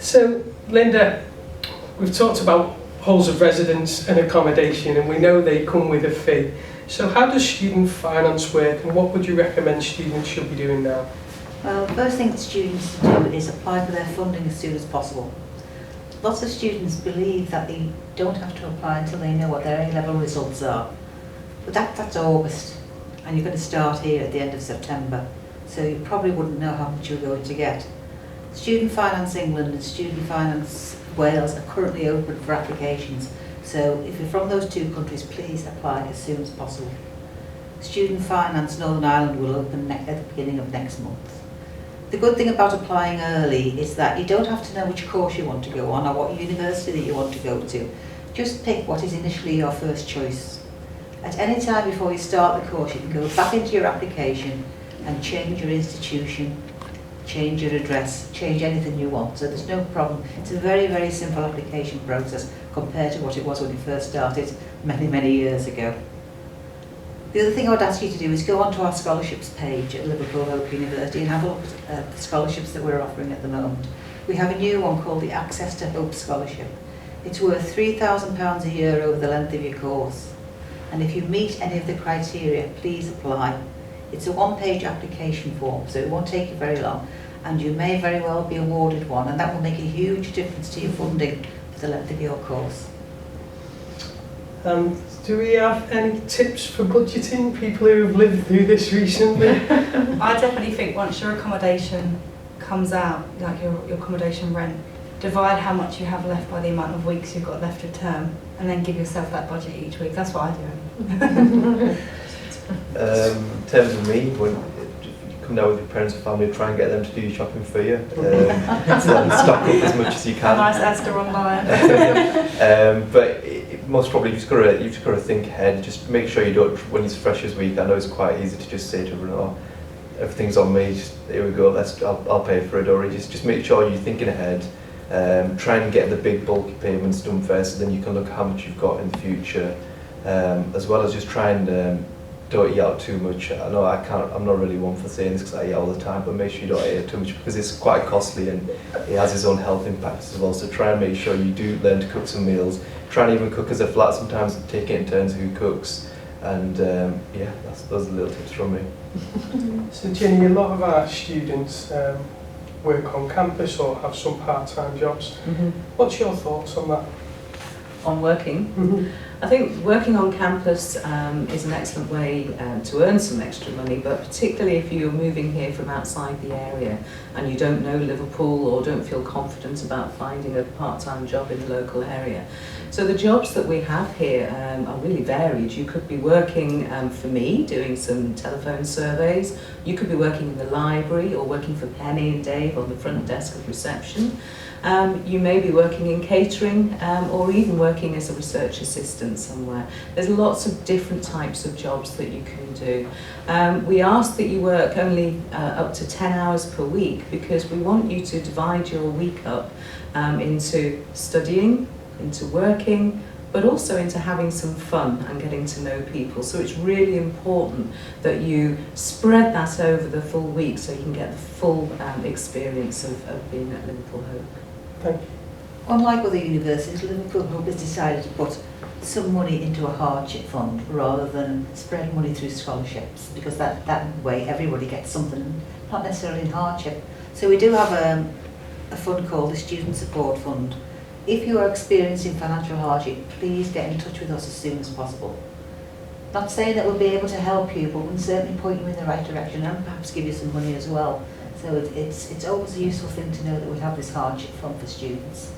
So, Linda, we've talked about halls of residence and accommodation, and we know they come with a fee. So how does student finance work, and what would you recommend students should be doing now? Well, the first thing that students do is apply for their funding as soon as possible. Lots of students believe that they don't have to apply until they know what their A-level results are. But that's August, and you're going to start here at the end of September, so you probably wouldn't know how much you're going to get. Student Finance England and Student Finance Wales are currently open for applications, so if you're from those two countries, please apply as soon as possible. Student Finance Northern Ireland will open at the beginning of next month. The good thing about applying early is that you don't have to know which course you want to go on or what university that you want to go to. Just pick what is initially your first choice. At any time before you start the course, you can go back into your application and change your institution, change your address, change anything you want. So there's no problem. It's a very, very simple application process compared to what it was when you first started many, many years ago. The other thing I would ask you to do is go onto our scholarships page at Liverpool Hope University and have a look at the scholarships that we're offering at the moment. We have a new one called the Access to Hope Scholarship. It's worth £3,000 a year over the length of your course. And if you meet any of the criteria, please apply. It's a one-page application form, so it won't take you very long, and you may very well be awarded one, and that will make a huge difference to your funding for the length of your course. Do we have any tips for budgeting, people who have lived through this recently? I definitely think once your accommodation comes out, like your accommodation rent, divide how much you have left by the amount of weeks you've got left of term, and then give yourself that budget each week. That's what I do. In terms of me, when you come down with your parents or family, try and get them to do your shopping for you. Stock up as much as you can. A nice Asda online. But most probably you've just got to think ahead. Just make sure you don't, when it's freshers week, I know it's quite easy to just say to everyone, oh, everything's on me, just, here we go, I'll pay for it. Or just make sure you're thinking ahead. Try and get the big bulky payments done first, so then you can look at how much you've got in the future, as well as just try and don't eat out too much. I know I'm not really one for saying this because I eat all the time, but make sure you don't eat too much because it's quite costly and it has its own health impacts as well. So try and make sure you do learn to cook some meals. Try and even cook as a flat sometimes, take it in turns who cooks. And yeah, those are little tips from me. So Jenny, a lot of our students work on campus or have some part-time jobs. Mm-hmm. What's your thoughts on that? On working? Mm-hmm. I think working on campus is an excellent way to earn some extra money, but particularly if you're moving here from outside the area and you don't know Liverpool or don't feel confident about finding a part-time job in the local area. So the jobs that we have here are really varied. You could be working for me, doing some telephone surveys. You could be working in the library or working for Penny and Dave on the front desk of reception. You may be working in catering or even working as a research assistant somewhere. There's lots of different types of jobs that you can do. We ask that you work only up to 10 hours per week because we want you to divide your week up into studying, into working, but also into having some fun and getting to know people. So it's really important that you spread that over the full week so you can get the full experience of being at Liverpool Hope. Thank you. Unlike other universities, Liverpool Hope has decided to put some money into a hardship fund rather than spread money through scholarships, because that way everybody gets something, not necessarily in hardship. So we do have a fund called the Student Support Fund. If you are experiencing financial hardship, please get in touch with us as soon as possible. Not saying that we'll be able to help you, but we'll certainly point you in the right direction and perhaps give you some money as well. So it's always a useful thing to know that we have this hardship fund for students.